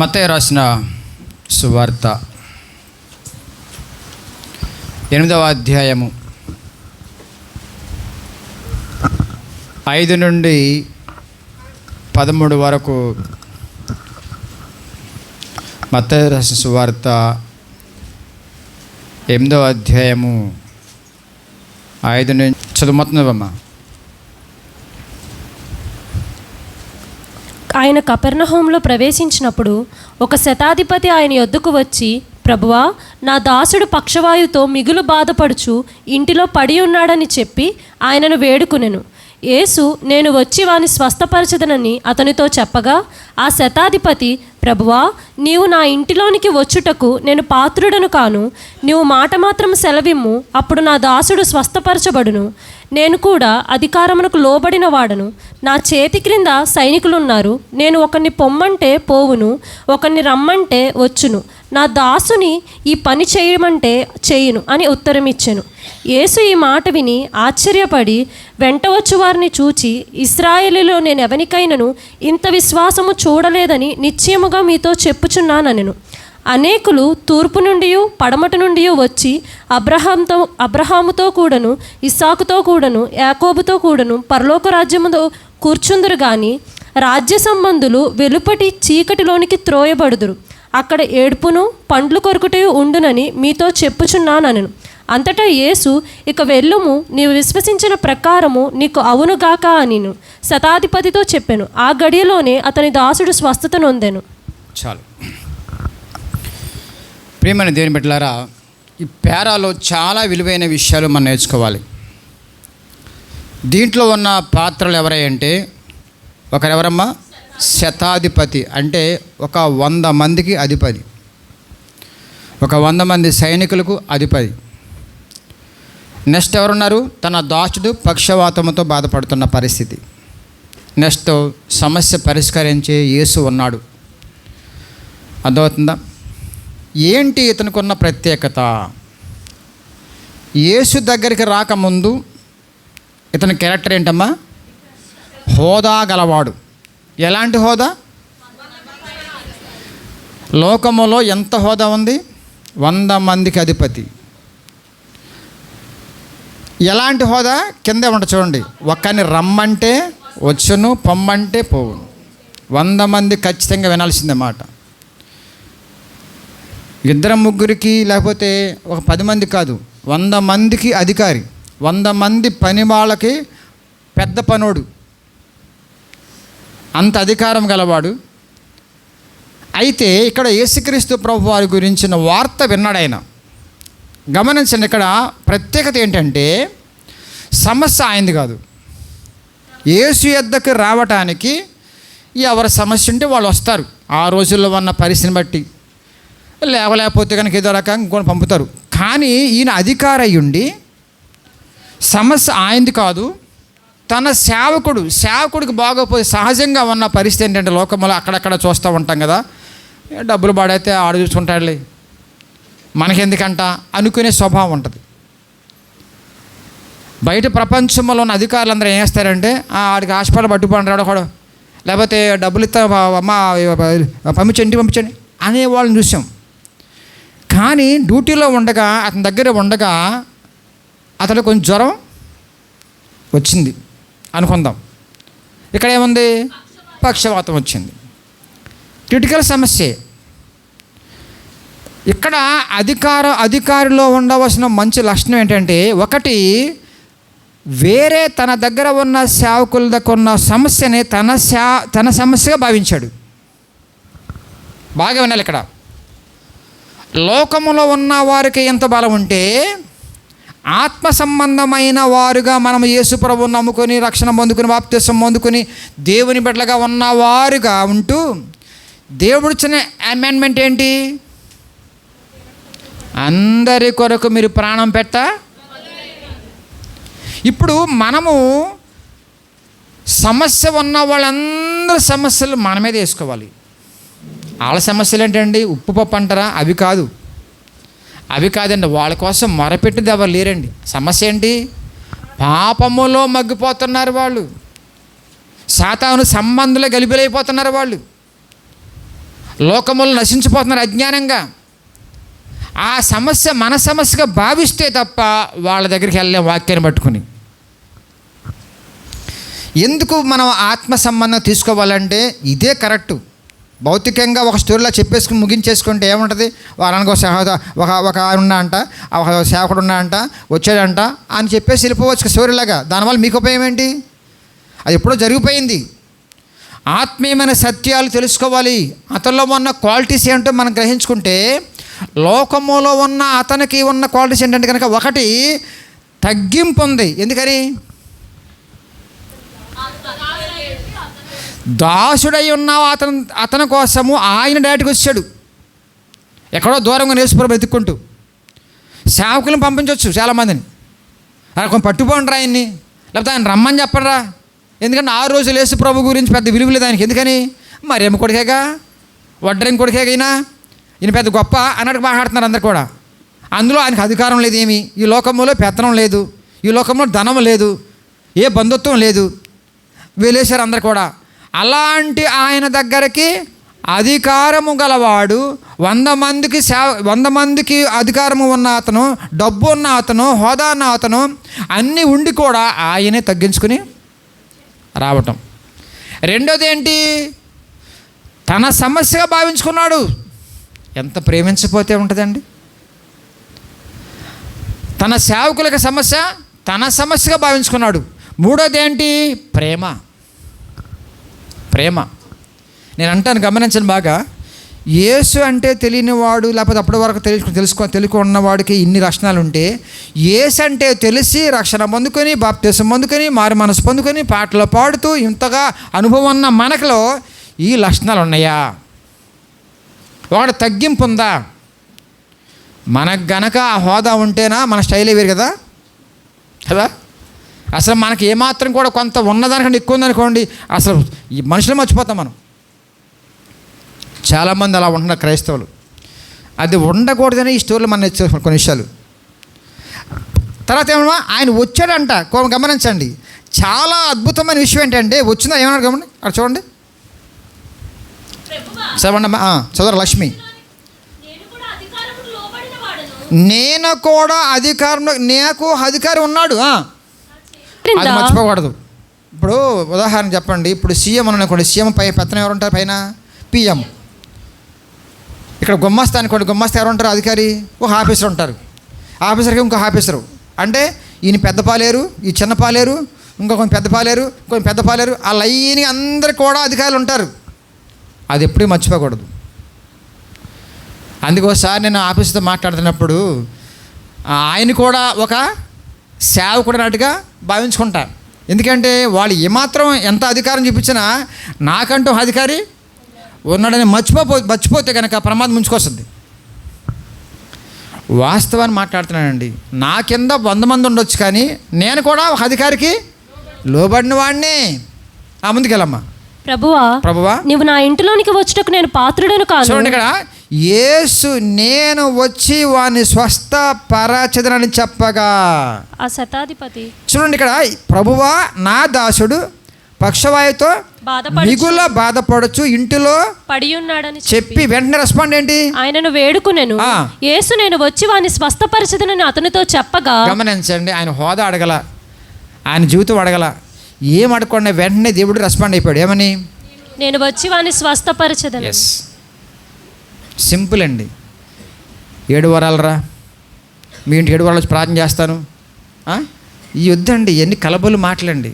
మత్తయి రాసిన సువార్త 8వ అధ్యాయము 5 నుండి 13 వరకు. మత్తయి రాసిన సువార్త 8వ అధ్యాయము 5 నుంచి చదువుతున్నావమ్మా. ఆయన కపెర్నహూములో ప్రవేశించినప్పుడు ఒక శతాధిపతి ఆయన యొద్దకు వచ్చి, ప్రభువా, నా దాసుడు పక్షవాయువుతో మిగులు బాధపడుచు ఇంటిలో పడి ఉన్నాడని చెప్పి ఆయనను వేడుకునెను. యేసు, నేను వచ్చి వాని స్వస్థపరచదనని అతనితో చెప్పగా, ఆ శతాధిపతి, ప్రభువా, నీవు నా ఇంటిలోనికి వచ్చుటకు నేను పాత్రుడను కాను. నీవు మాట మాత్రం సెలవిమ్ము, అప్పుడు నా దాసుడు స్వస్థపరచబడును. నేను కూడా అధికారమునకు లోబడిన వాడను. నా చేతి క్రింద సైనికులున్నారు. నేను ఒకరిని పొమ్మంటే పోవును, ఒకరిని రమ్మంటే వచ్చును. నా దాసుని ఈ పని చేయమంటే చేయును అని ఉత్తరం ఇచ్చెను. యేసు ఈ మాట విని ఆశ్చర్యపడి వెంట వచ్చు వారిని చూచి, ఇశ్రాయేలులో నేను ఎవనికైనను ఇంత విశ్వాసము చూడలేదని నిశ్చయముగా మీతో చెప్పుచున్నానెను. అనేకులు తూర్పు నుండి పడమటి నుండి వచ్చి అబ్రహాముతో కూడాను, ఇస్సాకుతో కూడాను, యాకోబుతో కూడాను పరలోక రాజ్యముతో కూర్చుందురు గాని రాజ్య సంబంధులు వెలుపటి చీకటిలోనికి త్రోయబడుదురు. అక్కడ ఏడుపును పండ్లు కొరుకుటయు ఉండునని మీతో చెప్పుచున్నానెను. అంతటా యేసు, ఇక వెళ్ళుము, నీవు విశ్వసించిన ప్రకారము నీకు అవునుగాక అనిను శతాధిపతితో చెప్పెను. ఆ గడియలోనే అతని దాసుడు స్వస్థత నొందెను. చాలు. ప్రియమైన దేవుని బిడ్డలారా, ఈ పేరాలో చాలా విలువైన విషయాలు మనం నేర్చుకోవాలి. దీంట్లో ఉన్న పాత్రలు ఎవరంటే, ఒకరెవరమ్మా? శతాధిపతి, అంటే ఒక 100 మందికి అధిపతి, ఒక 100 మంది సైనికులకు అధిపతి. నెక్స్ట్ ఎవరున్నారు? తన దాసుడు పక్షవాతంతో బాధపడుతున్న పరిస్థితి. నెక్స్ట్ సమస్య పరిష్కరించే యేసు ఉన్నాడు. అర్థమవుతుందా? ఏంటి ఇతనుకున్న ప్రత్యేకత? యేసు దగ్గరికి రాకముందు ఇతని క్యారెక్టర్ ఏంటమ్మా? హోదా గలవాడు. ఎలాంటి హోదా? లోకములో ఎంత హోదా ఉంది? 100 మందికి అధిపతి. ఎలాంటి హోదా? కిందే ఉంట చూడండి. ఒక్కరిని రమ్మంటే వచ్చును, పొమ్మంటే పోవును. 100 మంది ఖచ్చితంగా వినాల్సిందే మాట. 2 ముగ్గురికి లేకపోతే ఒక 10 మంది కాదు, 100 మందికి అధికారి, 100 మంది పని వాళ్ళకి పెద్ద పనోడు, అంత అధికారం గలవాడు. అయితే ఇక్కడ యేసుక్రీస్తు ప్రభు వారి గురించిన వార్త విన్నాడు ఆయన. గమనించండి, ఇక్కడ ప్రత్యేకత ఏంటంటే సమస్య ఆయనది కాదు. యేసు యొద్దకు రావటానికి ఎవరి సమస్య ఉంటే వాళ్ళు వస్తారు. ఆ రోజుల్లో ఉన్న పరిస్థితిని బట్టి, లేకపోతే కనుక ఏదో రకంగా ఇంకొని పంపుతారు. కానీ ఈయన అధికారి అయ్యుండి సమస్య ఆయనది కాదు, తన సేవకుడికి బాగోపోతే సహజంగా ఉన్న పరిస్థితి ఏంటంటే, లోకంలో అక్కడక్కడ చూస్తూ ఉంటాం కదా, డబ్బులు పాడైతే ఆడు చూసుకుంటాడులే, మనకెందుకంట అనుకునే స్వభావం ఉంటుంది. బయట ప్రపంచంలో ఉన్న అధికారులు అందరూ ఏం చేస్తారంటే, ఆడికి హాస్పిటల్ పట్టుకుంటాడు కూడా, లేకపోతే డబ్బులు ఇస్తా అమ్మ పంపించండి అనే వాళ్ళని చూసాం. కానీ డ్యూటీలో ఉండగా, అతని దగ్గర ఉండగా అతను కొంచెం జ్వరం వచ్చింది అనుకుందాం. ఇక్కడ ఏముంది? పక్షవాతం వచ్చింది. క్రిటికల్ సమస్య. ఇక్కడ అధికారిలో ఉండవలసిన మంచి లక్షణం ఏంటంటే, ఒకటి, వేరే తన దగ్గర ఉన్న సేవకుల దగ్గర ఉన్న సమస్యని తన సమస్యగా భావించాడు. బాగా వినాలి. ఇక్కడ లోకములో ఉన్న వారికి ఎంత బలం ఉంటే, ఆత్మ సంబంధమైన వారుగా మనం యేసు ప్రభువుని నమ్ముకొని రక్షణ పొందుకుని బాప్తిసం పొందుకుని దేవుని బిడ్డలుగా ఉన్నవారుగా ఉంటూ, దేవుడు ఇచ్చిన అమెండ్మెంట్ ఏంటి? అందరి కొరకు మీరు ప్రాణం పెట్ట. ఇప్పుడు మనము సమస్య ఉన్న వాళ్ళందరి సమస్యలు మన మీద వేసుకోవాలి. వాళ్ళ సమస్యలు ఏంటండి? ఉప్పు పప్పు అంటారా? అవి కాదండి. వాళ్ళ కోసం మొరపెట్టింది ఎవరు లేరండి. సమస్య ఏంటి? పాపములో మగ్గిపోతున్నారు వాళ్ళు. సాతాను సంబంధంలో గలిబిలైపోతున్నారు వాళ్ళు. లోకములు నశించిపోతున్నారు అజ్ఞానంగా. ఆ సమస్య మన సమస్యగా భావిస్తే తప్ప వాళ్ళ దగ్గరికి వెళ్ళే వాక్యాన్ని పట్టుకుని. ఎందుకు మనం ఆత్మ సంబంధం తీసుకోవాలంటే ఇదే కరెక్టు. భౌతికంగా ఒక స్టోరీలో చెప్పేసుకుని ముగించేసుకుంటే ఏముంటుంది, వారానికి ఒక ఉన్నా అంట, ఒక సేవకుడు ఉన్నా అంట, వచ్చాడంట అని చెప్పేసి వెళ్ళిపోవచ్చు స్టోరీలాగా. దానివల్ల మీకు ఉపయోగం ఏంటి? అది ఎప్పుడో జరిగిపోయింది. ఆత్మీయమైన సత్యాలు తెలుసుకోవాలి. అతనిలో ఉన్న క్వాలిటీస్ ఏంటో మనం గ్రహించుకుంటే, లోకములో ఉన్న అతనికి ఉన్న క్వాలిటీస్ ఏంటంటే కనుక, ఒకటి తగ్గింపు ఉంది. ఎందుకని? దాసుడై ఉన్న అతని కోసము ఆయన డైరెక్ట్గా వచ్చాడు. ఎక్కడో దూరంగా యేసుప్రభువు వెతుక్కుంటూ. సేవకులను పంపించవచ్చు చాలామందిని, కొంచెం పట్టుకోండి ఆయన్ని, లేకపోతే ఆయన రమ్మని చెప్పండి. ఎందుకంటే 6 రోజులు యేసుప్రభువు గురించి పెద్ద విలువ లేదు ఆయనకి. ఎందుకని? మరేమి కొడుకేగా, వడ్రంగి కొడుకేగా ఈయన పెద్ద గొప్ప అన్నట్టు మాట్లాడుతున్నారు అందరు కూడా. అందులో ఆయనకు అధికారం లేదు, ఏమి ఈ లోకంలో పెత్తనం లేదు, ఈ లోకంలో ధనం లేదు, ఏ బంధుత్వం లేదు, వెళ్ళేశారు అందరు కూడా. అలాంటి ఆయన దగ్గరికి అధికారము గలవాడు, 100 మందికి అధికారము ఉన్న అతను, డబ్బు ఉన్న అతను, హోదా ఉన్న అతను, అన్నీ ఉండి కూడా ఆయనే తగ్గించుకుని రావటం. రెండోది ఏంటి? తన సమస్యగా భావించుకున్నాడు. ఎంత ప్రేమించకపోతే ఉంటుందండి. తన సేవకులకి సమస్య తన సమస్యగా భావించుకున్నాడు. మూడోది ఏంటి? ప్రేమ. నేను అంటాను, గమనించండి బాగా. యేసు అంటే తెలియనివాడు, లేకపోతే అప్పటి వరకు తెలుసుకున్నవాడికి ఇన్ని లక్షణాలు ఉంటే, యేసు అంటే తెలిసి రక్షణ పొందుకొని, బాప్తిసం పొందుకొని, మారు మనసు పొందుకొని, పాటలు పాడుతూ ఇంతగా అనుభవం ఉన్న మనకులో ఈ లక్షణాలు ఉన్నాయా? ఒకటి తగ్గింపు ఉందా? మనకు గనక ఆ హోదా ఉంటేనా మన స్టైలే వేరు కదా. అసలు మనకి ఏమాత్రం కూడా కొంత ఉన్నదానికంటే ఎక్కువ ఉందనుకోండి, అసలు ఈ మనుషులు మర్చిపోతాం మనం. చాలామంది అలా ఉంటున్నారు క్రైస్తవులు. అది ఉండకూడదని ఈ స్టోరీలో మనం నేర్చుకున్న కొన్ని విషయాలు. తర్వాత ఏమన్నా ఆయన వచ్చాడంట. గమనించండి, చాలా అద్భుతమైన విషయం ఏంటంటే, వచ్చిందా ఏమన్నా గమని అక్కడ చూడండి, చదవండి. చదవరు లక్ష్మి. నేను కూడా నాకు అధికారం ఉన్నాడు, అది మర్చిపోకూడదు. ఇప్పుడు ఉదాహరణ చెప్పండి, ఇప్పుడు సీఎం అనుకోండి, సీఎం పెత్తనం ఎవరు ఉంటారు? పైన పిఎం. ఇక్కడ గుమ్మస్తా అనుకోండి, గుమ్మస్తా ఎవరు ఉంటారు? అధికారి. ఒక ఆఫీసర్ ఉంటారు, ఆఫీసర్కి ఇంకో ఆఫీసరు. అంటే ఈయన పెద్ద పాలేరు, ఈ చిన్న పాలేరు, కొంచెం పెద్ద పాలేరు, కొంచెం పెద్ద పాలేరు, ఆ లైన్గా అందరు కూడా అధికారులు ఉంటారు. అది ఎప్పుడూ మర్చిపోకూడదు. అందుకోసారి నేను ఆఫీసుతో మాట్లాడుతున్నప్పుడు ఆయన కూడా ఒక సేవకుడు అన్నట్టుగా భావించుకుంటా. ఎందుకంటే వాళ్ళు ఏమాత్రం ఎంత అధికారం చూపించినా నాకంటూ అధికారి ఉన్నాడని మర్చిపోతే కనుక ప్రమాదం ముంచుకొస్తుంది. వాస్తవాన్ని మాట్లాడుతున్నానండి. నా కింద 100 మంది ఉండొచ్చు, కానీ నేను కూడా ఒక అధికారికి లోబడిన వాడిని. ముందుకెళ్ళమ్మా. ప్రభువా నీవు నా ఇంటిలోనికి వచ్చుటకు నేను పాత్రుడను కాను. చూడండి, ఇక్కడ యేసు నేను వచ్చి వాని స్వస్థపరచెదనని చెప్పగా ఆ శతాధిపతి, చూడండి ఇక్కడ, ప్రభువా నా దాసుడు పక్షవాయుతో మిగుల బాధపడచ్చు ఇంటిలో పడి ఉన్నాడని చెప్పి వెంటనే రెస్పాండ్ ఏంటి? ఆయనను వేడుకునేను. యేసు నేను వచ్చి వాని స్వస్థపరచెదనని అతనితో చెప్పగా. గమనించండి, ఆయన హోదా అడగల, ఆయన జీవితం అడగల, ఏం అడగకుండా వెంటనే దేవుడు రెస్పాండ్ అయిపోయాడు. ఏమని? నేను వచ్చి వాని స్వస్థపరచెదను. ఎస్, సింపుల్ అండి. 7 వారాలరా, మీ ఇంటి 7 వారాలు ప్రార్థన చేస్తాను, ఈ వద్దండి, ఎన్ని కలబలు మాటలండి.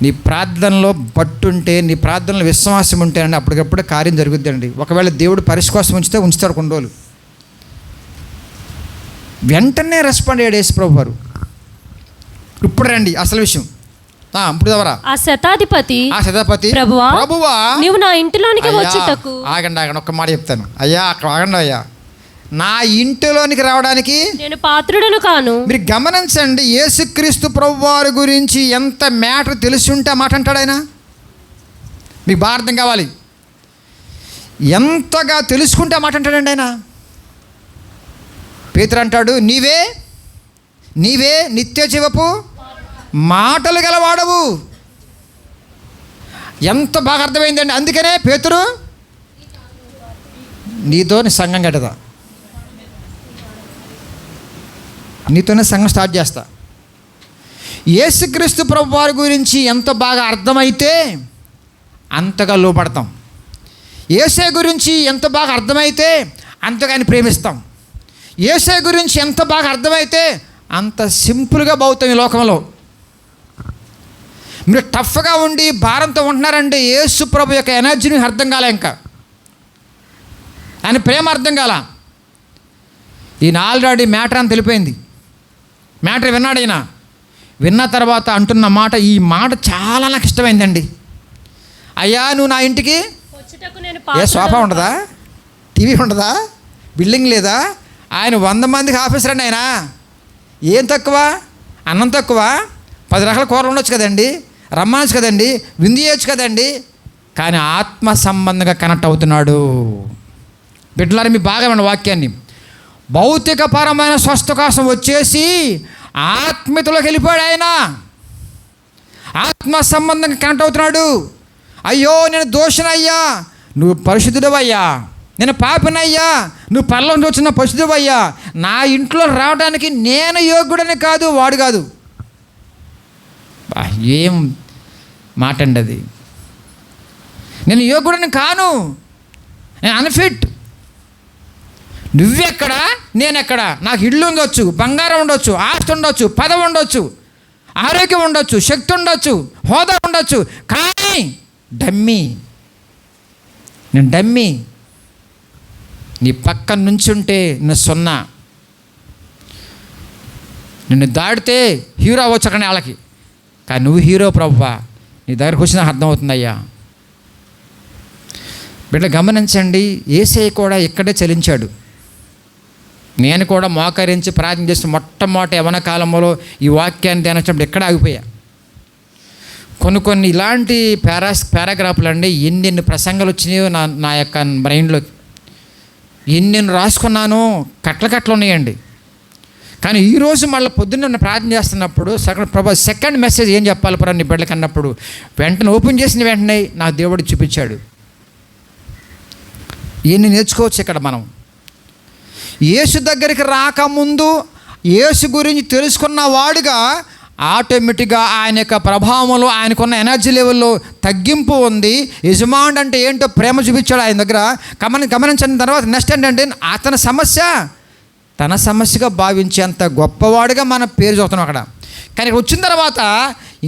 నీ ప్రార్థనలో పట్టుంటే, నీ ప్రార్థనలో విశ్వాసం ఉంటేనండి అప్పటికప్పుడే కార్యం జరుగుద్దండి. ఒకవేళ దేవుడు పరీక్ష కోసం ఉంచుతాడు కొన్ని రోజులు. వెంటనే రెస్పాండ్ అయ్యాడు యేసు ప్రభు వారు. ఇప్పుడు రండి అసలు విషయం. ఇప్పుడు ఆ శతాధిపతి ప్రభువా నీవు నా ఇంటిలోనికి వచ్చుటకు. ఆగండి ఒక్క మాట చెప్తాను. అయ్యా అక్కడ ఆగండి. అయ్యా, నా ఇంటిలోనికి రావడానికి నేను పాత్రుడను కాను. మీరు గమనించండి, యేసుక్రీస్తు ప్రభువారి గురించి ఎంత మ్యాటర్ తెలిసి ఉంటే మాట అంటాడు ఆయన. మీకు బాగా అర్థం కావాలి, ఎంతగా తెలుసుకుంటే మాట అంటాడండి ఆయన. పేతురు అంటాడు, నీవే నిత్య జీవపు మాటలు గలవాడవు. ఎంత బాగా అర్థమైందండి. అందుకనే పేతురు నీతోని సంఘం కట్టదా, నీతోనే సంఘం స్టార్ట్ చేస్తా. యేసుక్రీస్తు ప్రభు వారి గురించి ఎంత బాగా అర్థమైతే అంతగా లోపడతాం. యేసే గురించి ఎంత బాగా అర్థమైతే అంతగా ఆయన ప్రేమిస్తాం. యేసే గురించి ఎంత బాగా అర్థమైతే అంత సింపుల్గా బతుకుతాం ఈ లోకంలో. మీరు టఫ్గా ఉండి భారంతో ఉంటున్నారంటే యేసు ప్రభు యొక్క ఎనర్జీని అర్థం కాలే, ఇంకా ఆయన ప్రేమ అర్థం కాల. ఈయన ఆల్రెడీ మ్యాటర్ అని తెలిపోయింది. మ్యాటర్ విన్నాడు. ఈయన విన్న తర్వాత అంటున్న మాట, ఈ మాట చాలా నాకు ఇష్టమైందండి. అయ్యా నువ్వు నా ఇంటికి ఏ సోఫా ఉండదా, టీవీ ఉండదా, బిల్డింగ్ లేదా? ఆయన 100 మందికి ఆఫీసర్ అండి. ఆయన ఏం తక్కువ, అన్నం తక్కువ, 10 రకాల కూరలు ఉండొచ్చు కదండి, రమ్మనొచ్చు కదండి, విందు చేయొచ్చు కదండి. కానీ ఆత్మ సంబంధంగా కనెక్ట్ అవుతున్నాడు. బిడ్డలారా మీ బాగా మన వాక్యాన్ని, భౌతికపరమైన స్వస్థ కోసం వచ్చేసి ఆత్మీయతలోకి వెళ్ళిపోయాడు. ఆయన ఆత్మ సంబంధంగా కనెక్ట్ అవుతున్నాడు. అయ్యో నేను దోషనయ్యా, నువ్వు పరిశుద్ధుడవయ్యా, నేను పాపినయ్యా, నువ్వు పరలో నుంచి వచ్చిన పరిశుద్ధుడవయ్యా, నా ఇంట్లో రావడానికి నేను యోగ్యుడని కాదు, వాడు కాదు. ఏం మాట అండి అది. నేను యోగ్యుడని కాను, నేను అన్ఫిట్. నువ్వెక్కడా నేనెక్కడా, నాకు ఇల్లు ఉండొచ్చు, బంగారం ఉండొచ్చు, ఆస్తి ఉండొచ్చు, పదవి ఉండొచ్చు, ఆరోగ్యం ఉండొచ్చు, శక్తి ఉండొచ్చు, హోదా ఉండొచ్చు, కానీ డమ్మీ, నేను డమ్మీ. నీ పక్కన నుంచుంటే నేను సున్నా, నిన్ను దాడితే హీరో అవ్వచ్చు అక్కడ వాళ్ళకి, కానీ నువ్వు హీరో ప్రభువా. నీ దగ్గరకు వచ్చిన అర్థమవుతుందయ్యా. బిడ్డ గమనించండి, యేసయ్య కూడా ఇక్కడే చలించాడు. నేను కూడా మోకరించి ప్రార్థన చేస్తూ మొట్టమొదటి యవన కాలంలో ఈ వాక్యాన్ని ధ్యానించినప్పుడు ఎక్కడ ఆగిపోయా. కొన్ని ఇలాంటి పారాగ్రాఫ్లు అండి, ఎన్నెన్ని ప్రసంగాలు వచ్చినాయో నా యొక్క బ్రెయిన్లోకి, ఎన్నెన్ని రాసుకున్నానో కట్ల ఉన్నాయండి. కానీ ఈరోజు మళ్ళీ పొద్దున్న ప్రార్థన చేస్తున్నప్పుడు ప్రభా సెకండ్ మెసేజ్ ఏం చెప్పాలి ప్రభా నీ బిడ్డలకి అన్నప్పుడు వెంటనే ఓపెన్ చేసిన వెంటనే నా దేవుడు చూపించాడు. ఇవన్నీ నేర్చుకోవచ్చు ఇక్కడ మనం. యేసు దగ్గరికి రాకముందు యేసు గురించి తెలుసుకున్న వాడుగా ఆటోమేటిక్గా ఆయన యొక్క ప్రభావంలో, ఆయనకున్న ఎనర్జీ లెవెల్లో తగ్గింపు ఉంది. యజమానుడు అంటే ఏంటో ప్రేమ చూపించాడు ఆయన దగ్గర. గమనించిన తర్వాత నెక్స్ట్ ఏంటంటే అతని సమస్య తన సమస్యగా భావించేంత గొప్పవాడుగా మనం పేరు చూస్తున్నాం అక్కడ. కానీ వచ్చిన తర్వాత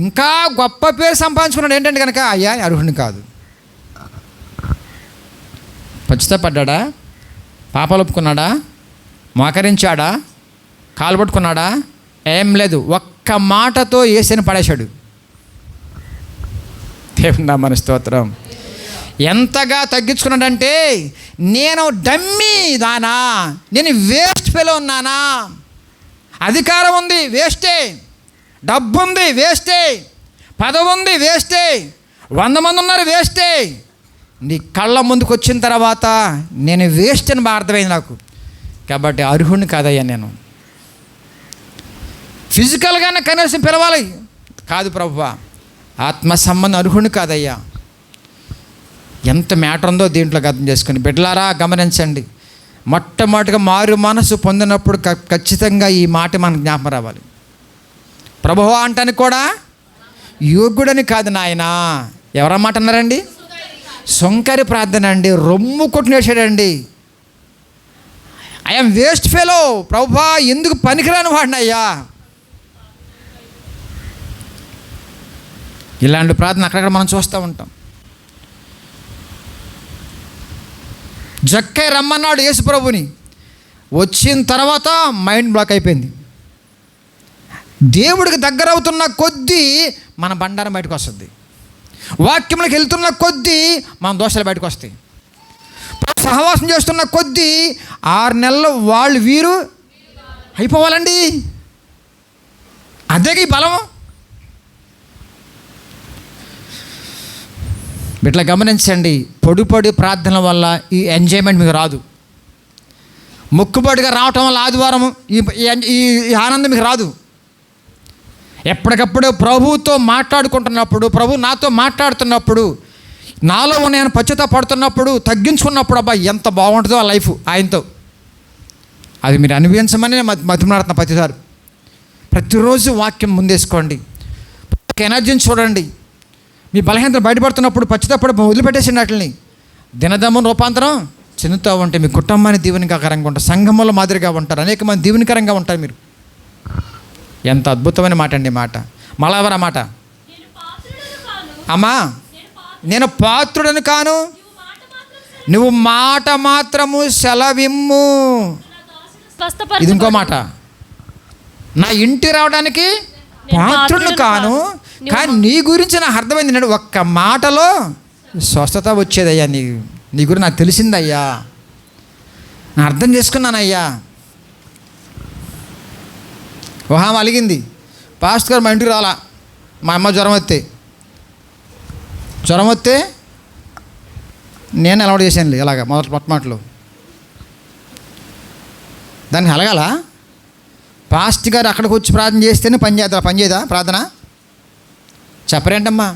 ఇంకా గొప్ప పేరు సంపాదించుకున్నాడు. ఏంటంటే కనుక అయ్యా అర్హుడిని కాదు. పశ్చాత్తాపడ్డా, పాపాలు ఒప్పుకున్నాడా, మోకరించాడా, కాలు పట్టుకున్నాడా? ఏం లేదు, ఒక్క మాటతో యేసుని పడేశాడు. దేవుని మన స్తోత్రం. ఎంతగా తగ్గించుకున్నాడంటే, నేను డమ్మీ దానా, నేను వేస్ట్ ఫెలో ఉన్నానా, అధికారం ఉంది వేస్టే, డబ్బు ఉంది వేస్టే, పదవి ఉంది వేస్టే, 100 మంది ఉన్నారు వేస్టే. నీ కళ్ళ ముందుకు వచ్చిన తర్వాత నేను వేస్ట్ అని బాగా అర్థమైంది నాకు. కాబట్టి అర్హుడిని కాదయ్యా నేను. ఫిజికల్గానే కనీసం పిలవాలి కాదు ప్రభువా, ఆత్మ సంబంధం అర్హుడిని కాదయ్యా. ఎంత మ్యాటర్ ఉందో దీంట్లో అర్థం చేసుకుని బిడ్డలారా గమనించండి. మొట్టమొదటిగా మారు మనసు పొందినప్పుడు ఖచ్చితంగా ఈ మాట మనకు జ్ఞాపకం రావాలి. ప్రభువా అంటానికి కూడా యోగ్యుడని కాదు నాయనా. ఎవరమ్మాట అన్నారండి? సొంకరి ప్రార్థన అండి, రొమ్ము కొట్టినేసాడండి. ఐఎమ్ వేస్ట్ ఫెలో, ప్రభువా ఎందుకు పనికిరాని వాడినయ్యా. ఇలాంటి ప్రార్థన అక్కడక్కడ మనం చూస్తూ ఉంటాం. జక్కై రమ్మన్నాడు యేసు ప్రభుని. వచ్చిన తర్వాత మైండ్ బ్లాక్ అయిపోయింది. దేవుడికి దగ్గర అవుతున్న కొద్దీ మన బండారం బయటకు వస్తుంది. వాక్యంలోకి వెళ్తున్న కొద్దీ మన దోషాలు బయటకు వస్తాయి. సహవాసం చేస్తున్న కొద్దీ 6 నెలలు వాళ్ళు వీరు అయిపోవాలండి. అదే ఈ బలం. ఇట్లా గమనించండి, పొడి ప్రార్థనల వల్ల ఈ ఎంజాయ్మెంట్ మీకు రాదు. మొక్కుబడిగా రావటం వల్ల ఆదివారం ఈ ఆనందం మీకు రాదు. ఎప్పటికప్పుడు ప్రభువుతో మాట్లాడుకుంటున్నప్పుడు, ప్రభు నాతో మాట్లాడుతున్నప్పుడు నాలో ఉన్నాయని పశ్చాత్తాపడుతున్నప్పుడు, తగ్గించుకున్నప్పుడు అబ్బా ఎంత బాగుంటుందో ఆ లైఫ్ ఆయనతో. అది మీరు అనుభవించమని నేను మతిమలాడుతున్నా ప్రతిసారి. ప్రతిరోజు వాక్యం ముందేసుకోండి, ఎనర్జీని చూడండి. మీ బలహీనతలు బయటపడుతున్నప్పుడు పశ్చాత్తాపడి వదిలిపెట్టేసిన వాటిని దినదమ్ము రూపాంతరం చెందుతూ ఉంటే మీ కుటుంబాన్ని దీవెనకరంగా ఉంటారు, సంఘంలో మాదిరిగా ఉంటారు, అనేక మంది దీవెనకరంగా ఉంటారు మీరు. ఎంత అద్భుతమైన మాట అండి మాట. మళ్ళా ఎవరా మాట? అమ్మా నేను పాత్రుడను కాను, నువ్వు మాట మాత్రము సెలవిమ్ము. ఇది ఇంకో మాట. నా ఇంటి రావడానికి పాత్రుడు కాను, కానీ నీ గురించి నాకు అర్థమైంది. నేను ఒక్క మాటలో స్వస్థత వచ్చేదయ్యా. నీ గురించి నాకు తెలిసిందయ్యా, నేను అర్థం చేసుకున్నానయ్యా. ఊహం అలిగింది, పాస్టర్ గారు మా ఇంటికి రాలా. మా అమ్మ జ్వరం వస్తే నేను అలవాటు చేశాను ఇలాగ మొట్టమొదటిలో. దానికి అలగాల పాస్టర్ గారు అక్కడికి వచ్చి ప్రార్థన చేస్తేనే పని చేయదా ప్రార్థన? చెప్పరేంటమ్మా?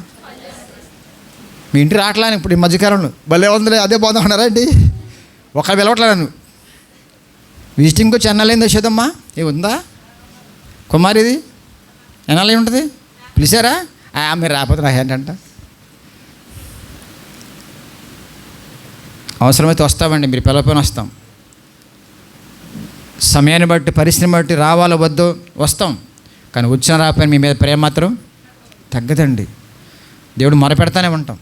మీ ఇంటికి రావట్లేని ఇప్పుడు ఈ మధ్యకాలంలో భలే ఉందిలే, అదే పోదాం అన్నారా అండి? ఒకళ్ళు పిలవట్లేదు. విజిటింగ్కి వచ్చి ఎన్నాళ్ళైంది వచ్చేదమ్మా? ఏ ఉందా కుమారిది? ఎన్నాళ్ళు ఉంటుంది? పిలిచారా? మీరు రాకపోతే ఏంటంట. అవసరమైతే వస్తామండి, మీరు పిలవపోయిన వస్తాం. సమయాన్ని బట్టి పరిస్థితిని బట్టి రావాలో వద్దో వస్తాం, కానీ వచ్చిన రాకపోయిన మీ మీద ప్రేమ మాత్రం తగ్గదండి. దేవుడు మొరపెడతానే ఉంటాం.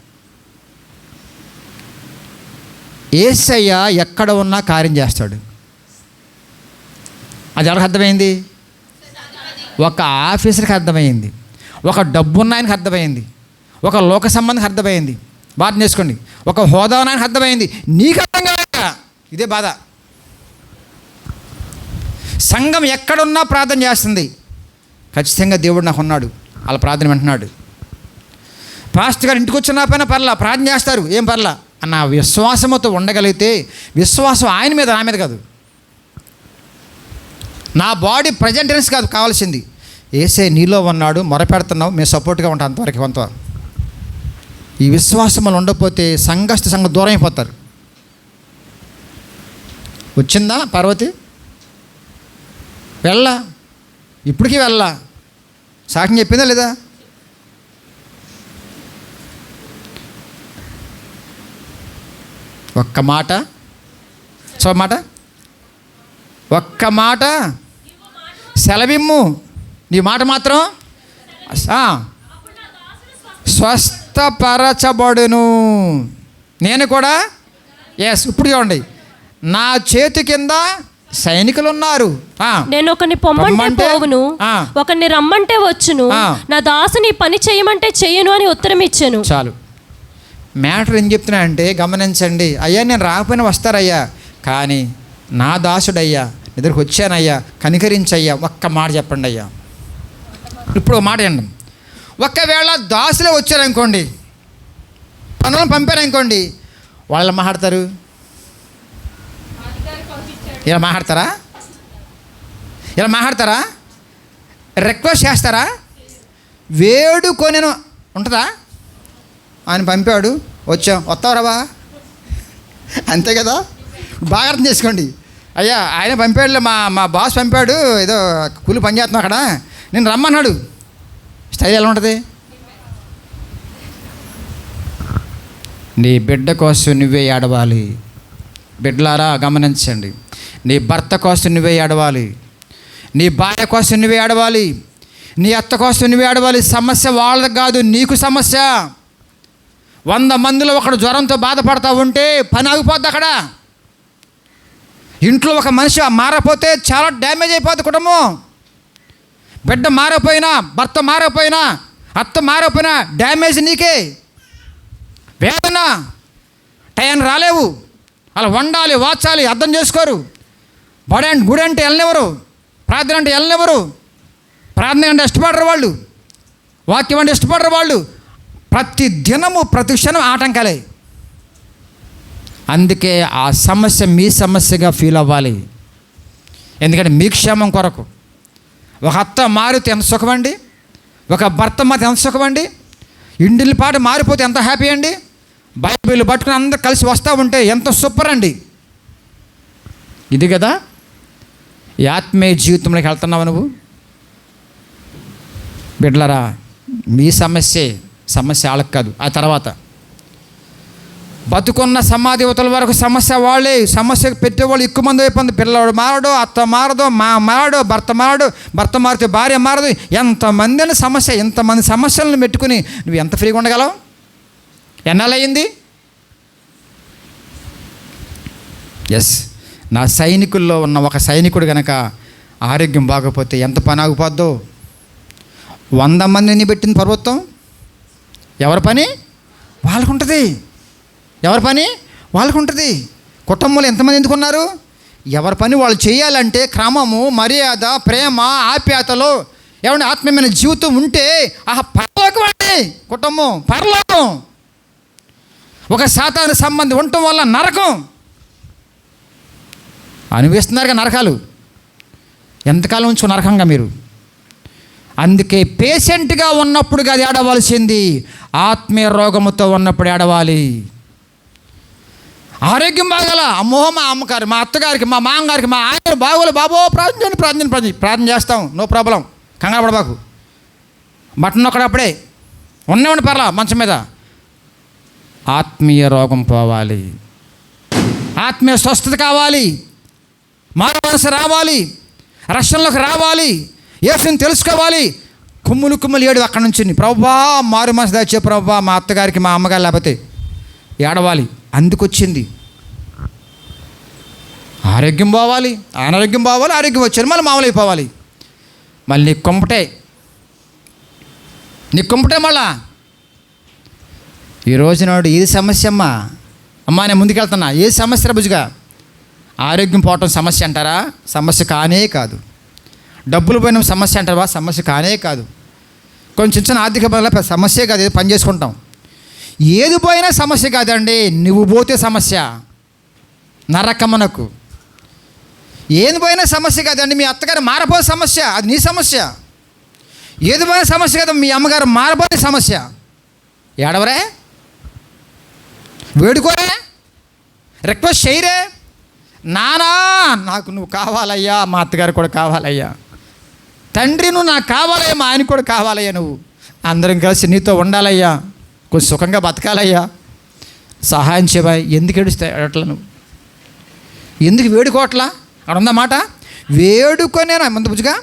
యేసయ్య ఎక్కడ ఉన్నా కార్యం చేస్తాడు. అది ఎవరికి అర్థమైంది? ఒక ఆఫీసర్కి అర్థమైంది, ఒక డబ్బున్న ఆయనకి అర్థమైంది, ఒక లోక సంబంధికి అర్థమైంది. బాధ చేసుకోండి. ఒక హోదా ఆయనకి అర్థమైంది, నీకు అర్థం కాలేక ఇదే బాధ. సంఘం ఎక్కడున్నా ప్రార్థన చేస్తుంది. ఖచ్చితంగా దేవుడు నాకు ఉన్నాడు, వాళ్ళ ప్రార్థన వింటున్నాడు. పాస్టర్ గారు ఇంటికి వచ్చిన పైన పర్లా ప్రార్థన చేస్తారు, ఏం పర్లా అన్న విశ్వాసంతో ఉండగలిగితే, విశ్వాసం ఆయన మీద నా మీద కాదు, నా బాడీ ప్రజెంటెన్స్ కాదు కావాల్సింది. ఏసే నీలో ఉన్నాడు, మొరపెడుతున్నావు, మేము సపోర్ట్గా ఉంటాం అంతవరకు. కొంత ఈ విశ్వాసం వల్ల ఉండకపోతే సంఘం దూరం అయిపోతారు. వచ్చిందా పార్వతి? వెళ్ళా, ఇప్పటికీ వెళ్ళా. సాక్ష్యం చెప్పిందా లేదా? ఒక్క మాట ఒక్క మాట సెలవిమ్ము, నీ మాట మాత్రం స్వస్థపరచబడును. నేను కూడా ఇప్పుడు చూడండి, నా చేతి కింద సైనికులు ఉన్నారు. నేను ఒకరిని పొమ్మంటే పోవును, ఒకరిని రమ్మంటే వచ్చును, నా దాసుని పని చేయమంటే చెయ్యను అని ఉత్తరం ఇచ్చాను. చాలు. మ్యాటర్ ఏం చెప్తున్నా అంటే గమనించండి. అయ్యా నేను రాకపోయినా వస్తారయ్యా, కానీ నా దాసుడయ్యా, ఎదురుకు వచ్చానయ్యా, కనికరించయ్యా, ఒక్క మాట చెప్పండి అయ్యా. ఇప్పుడు ఒక మాట అండి, ఒకవేళ దాసులే వచ్చారనుకోండి, పనులను పంపారనుకోండి, వాళ్ళు మాట్లాడతారు, ఇలా మాట్లాడతారా? రిక్వెస్ట్ చేస్తారా? వేడుకొనెను ఉంటుందా? ఆయన పంపాడు, వస్తావరావా, అంతే కదా. బాగా అర్థం చేసుకోండి. అయ్యా ఆయన పంపాడు, మా బాస్ పంపాడు, ఏదో కూలి పని చేస్తున్నావు అక్కడ, నేను రమ్మన్నాడు. స్టైల్ ఎలా ఉంటుంది? నీ బిడ్డ కోసం నువ్వే ఏడవాలి. బిడ్డలారా గమనించండి, నీ భర్త కోసం నువ్వే ఏడవాలి, నీ భార్య కోసం నువ్వే ఏడవాలి, నీ అత్త కోసం నువ్వే ఏడవాలి. సమస్య వాళ్ళది కాదు, నీకు సమస్య. 100 మందిలో ఒకడు జ్వరంతో బాధపడతా ఉంటే పని ఆగిపోద్ది అక్కడ. ఇంట్లో ఒక మనిషి మారపోతే చాలా డ్యామేజ్ అయిపోద్ది కుటుంబం. బిడ్డ మారపోయినా, భర్త మారపోయినా, అత్త మారపోయినా డ్యామేజ్ నీకే. వేదన టైం రాలేవు. అలా వండాలి, వాచాలి, అర్థం చేసుకోరు. గుడి అంటే వెళ్ళనివ్వరు, ప్రార్థన అంటే వెళ్ళనివ్వరు. ప్రార్థన అంటే ఇష్టపడరు వాళ్ళు, వాక్యం అంటే ఇష్టపడరు వాళ్ళు. ప్రతి దినము ప్రతి క్షణం ఆటంకాలే. అందుకే ఆ సమస్య మీ సమస్యగా ఫీల్ అవ్వాలి. ఎందుకంటే మీ క్షేమం కొరకు. ఒక అత్త మారితే ఎంత సుఖమండి, ఒక భర్త మారితే ఎంత సుఖమండి, ఇంటిల్లి పాటు మారిపోతే ఎంత హ్యాపీ అండి. బైబిల్ పట్టుకుని అందరు కలిసి వస్తూ ఉంటే ఎంత సూపర్ అండి. ఇది కదా ఈ ఆత్మీయ జీవితంలోకి వెళ్తున్నావు నువ్వు. బిడ్డలారా, మీ సమస్య వాళ్ళకి కాదు. ఆ తర్వాత బతుకున్న సమాధివతల వరకు సమస్య వాళ్ళే. సమస్యకు పెట్టేవాళ్ళు ఎక్కువ మంది అయిపోయింది. పిల్లవాడు మారడు, అత్త మారదు, మారడు, భర్త మారడు, భర్త మారితే భార్య మారదు. ఎంతమంది అని సమస్య. ఎంతమంది సమస్యలను పెట్టుకుని నువ్వు ఎంత ఫ్రీగా ఉండగలవు? ఎన్నాళ్ళయింది? ఎస్, నా సైనికుల్లో ఉన్న ఒక సైనికుడు కనుక ఆరోగ్యం బాగోపోతే ఎంత పని ఆగిపోద్దో. 100 మందిని పెట్టింది ప్రభుత్వం. ఎవరి పని వాళ్ళకు ఉంటుంది. ఎవరి పని వాళ్ళకు ఉంటుంది. కుటుంబంలో ఎంతమంది ఎందుకున్నారు? ఎవరి పని వాళ్ళు చేయాలంటే క్రమము, మర్యాద, ప్రేమ, ఆప్యాయతలో ఏమంటే ఆత్మీయమైన జీవితం ఉంటే పరలోకం అండి. కుటుంబం పరలోకం. ఒక సాతాను సంబంధం ఉండటం వల్ల నరకం అనుభవిస్తున్నారుగా. నరకాలు ఎంతకాలం ఉంచు నరకంగా మీరు. అందుకే పేషెంట్గా ఉన్నప్పుడు కాదు ఏడవలసింది, ఆత్మీయ రోగముతో ఉన్నప్పుడు ఏడవాలి. ఆరోగ్యం బాగాల, అమ్మో మా అమ్మగారు, మా అత్తగారికి, మా మామగారికి, మా ఆయన బాగోలు, బాబో ప్రార్థన చేస్తాం, నో ప్రాబ్లం, కంగారు పడబాకు. బట్టన్ ఒకడప్పుడే ఉన్నవాడిని పర్లా మంచం మీద. ఆత్మీయ రోగం పోవాలి, ఆత్మీయ స్వస్థత కావాలి, మారు మనసు రావాలి, రక్షణలోకి రావాలి, యేసుని తెలుసుకోవాలి. కుమ్ములు ఏడు అక్కడి నుంచి, ప్రభువా మారు మనసు దాచే ప్రభువా, మా అత్తగారికి, మా అమ్మగారు లేకపోతే ఏడవాలి. అందుకొచ్చింది. ఆరోగ్యం పోవాలి, అనారోగ్యం పోవాలి, ఆరోగ్యం వచ్చారు మళ్ళీ మామూలు అయిపోవాలి. మళ్ళీ నీకు కుంపటే మళ్ళా. ఈరోజు నాడు ఏది సమస్య అమ్మా నేను ముందుకెళ్తున్నా. ఏది సమస్య బుజ్జిగా? ఆరోగ్యం పోవటం సమస్య అంటారా? సమస్య కానే కాదు. డబ్బులు పోయిన సమస్య అంటారా? సమస్య కానే కాదు. కొంచెం చిన్న ఆర్థిక బల సమస్యే కాదు, ఏదో పని చేసుకుంటాం. ఏది పోయినా సమస్య కాదండి, నువ్వు పోతే సమస్య నరకమునకు. ఏది పోయినా సమస్య కాదండి, మీ అత్తగారు మారపోయే సమస్య, అది నీ సమస్య. ఏది పోయిన సమస్య కదా, మీ అమ్మగారు మారపోయే సమస్య. ఏడవరే, వేడుకోరే, రిక్వెస్ట్ చేయరే, నానా నాకు నువ్వు కావాలయ్యా, మా అత్తగారు కూడా కావాలయ్యా, తండ్రి నువ్వు నాకు కావాలయ్యా, మా ఆయన కూడా కావాలయ్యా, నువ్వు అందరం కలిసి నీతో ఉండాలయ్యా, కొంచెం సుఖంగా బతకాలయ్యా, సహాయం చేయవా. ఎందుకు ఏడుస్తాయి అట్లా? నువ్వు ఎందుకు వేడుకోవట్లా? అక్కడ ఉందన్నమాట. వేడుకొనేనా ముందు బుజ్జిగా?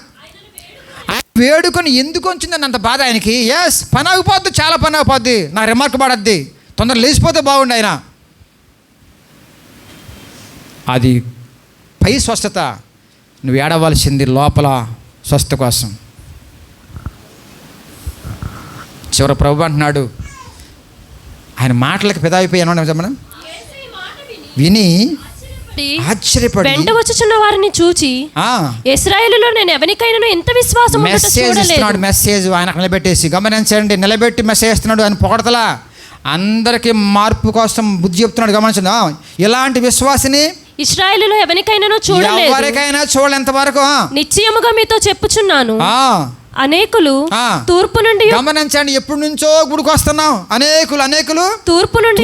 వేడుకొని ఎందుకు వచ్చిందని అంత బాధ ఆయనకి. ఎస్, పని ఆగిపోద్ది, చాలా పని ఆగిపోద్ది, నా రిమార్క్ పడద్ది, తొందరగా లేచిపోతే బాగుండు ఆయన. అది పై స్వస్థత. నువ్వు ఏడవలసింది లోపల స్వస్థత కోసం. చివరి ప్రభు అంటున్నాడు, ఆయన మాటలకు పెదాయిపోయాను మనం విని ఆశ్చర్యపడి వెంట వచ్చుచున్న వారిని చూచి, ఇశ్రాయేలులో నేను ఎవరికైనా ఎంత విశ్వాసం మెసేజ్ ఆయన నిలబెట్టేసి, గమనించండి, నిలబెట్టి మెసేజ్ ఇస్తున్నాడు. ఆయన పొగడతలా, అందరికీ మార్పు కోసం బుద్ధి చెప్తున్నాడు. గమనించండి, ఇలాంటి విశ్వాసిని ఇశ్రాయేలులో ఎవరికైనా చూడలేదు, ఎవరికైనా చూడలేంత వరకు నిశ్చయముగా మీతో చెప్పుచున్నాను. అనేకులు తూర్పు నుండి, గమనించండి, ఎప్పటి నుంచో గుడికి వస్తున్నాం. అనేకులు తూర్పు నుండి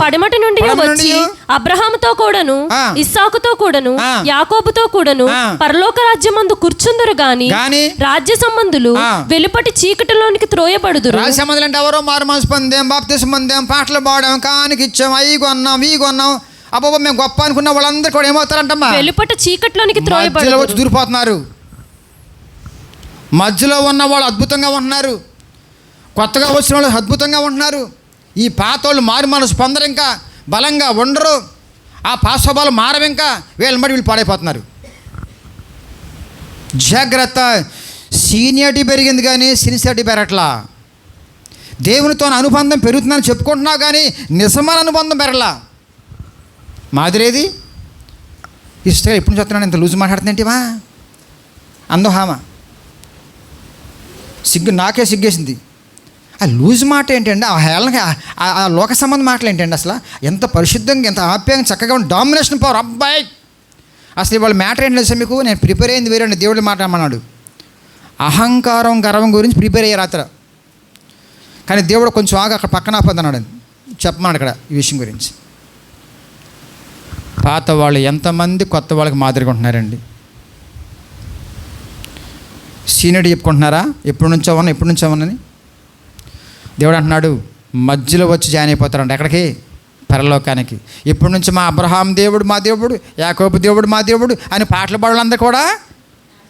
పడమటి నుండి వచ్చి అబ్రహాముతో కూడాను, ఇస్సాకుతో కూడాను, యాకోబుతో కూడాను పరలోక రాజ్యమందు కూర్చుందురు గాని రాజ్య సంబంధులు వెలుపటి చీకటిలోనికి త్రోయబడుదురు. రాజ్య సంబంధులు అంటే ఎవరో మారు మనసు పొందాం, బాప్తిసం పొందాం, పాటలు పాడాం, కానికి ఇచ్చాం, అవి కొన్నాం, అబ్బా మేము గొప్ప అనుకున్న వాళ్ళందరూ కూడా ఏమవుతారంటమ్మా? వెలుపటి చీకటిలోనికి త్రోయబడుదురు. వచ్చి దూరిపోతున్నారు. మధ్యలో ఉన్న వాళ్ళు అద్భుతంగా ఉంటున్నారు, కొత్తగా వచ్చిన వాళ్ళు అద్భుతంగా ఉంటున్నారు. ఈ పాత వాళ్ళు మారు మనసు పొందరు, ఇంకా బలంగా ఉండరు, ఆ పాస్వభావాలు మారవు, ఇంకా వీళ్ళు పాడైపోతున్నారు. జాగ్రత్త. సీనియారిటీ పెరిగింది కానీ సిన్సియారిటీ పెరగట్లా. దేవునితో అనుబంధం పెరుగుతుందని చెప్పుకుంటున్నావు కానీ నిజమైన అనుబంధం పెరగలా. మాదిరేది ఇష్టంగా ఎప్పుడు చెప్తున్నాను, ఇంత లూజ్ మాట్లాడుతుందేంటివా అందో హామా. నాకే సిగ్గేసింది. ఆ లూజ్ మాట ఏంటండి, ఆ హేళనకి ఆ లోక సంబంధం మాటలు ఏంటండి? అసలు ఎంత పరిశుద్ధంగా, ఎంత ఆప్యాయంగా, చక్కగా ఉండి డామినేషన్ పవర్. అబ్బాయి అసలు ఇవాళ మ్యాటర్ ఏంటి తెలుసా మీకు? నేను ప్రిపేర్ అయింది వేరే, దేవుడు మాట్లాడమన్నాడు. అహంకారం, గర్వం గురించి ప్రిపేర్ అయ్యే రాత్ర. కానీ దేవుడు కొంచెం ఆగా అక్కడ పక్కన ఆపదన్నాడు. చెప్పమన్నాడు ఇక్కడ ఈ విషయం గురించి. పాత వాళ్ళు ఎంతమంది కొత్త వాళ్ళకి మాదిరిగా ఉంటున్నారండి? సీనియర్ చెప్పుకుంటున్నారా? ఎప్పటి నుంచో ఉన్నని దేవుడు అంటున్నాడు, మధ్యలో వచ్చి జాయిన్ అయిపోతారంట. ఎక్కడికి? పరలోకానికి. ఇప్పటి నుంచి మా అబ్రహాం దేవుడు మా దేవుడు, యాకోబు దేవుడు మా దేవుడు అని పాటలు పాడాలందరూ కూడా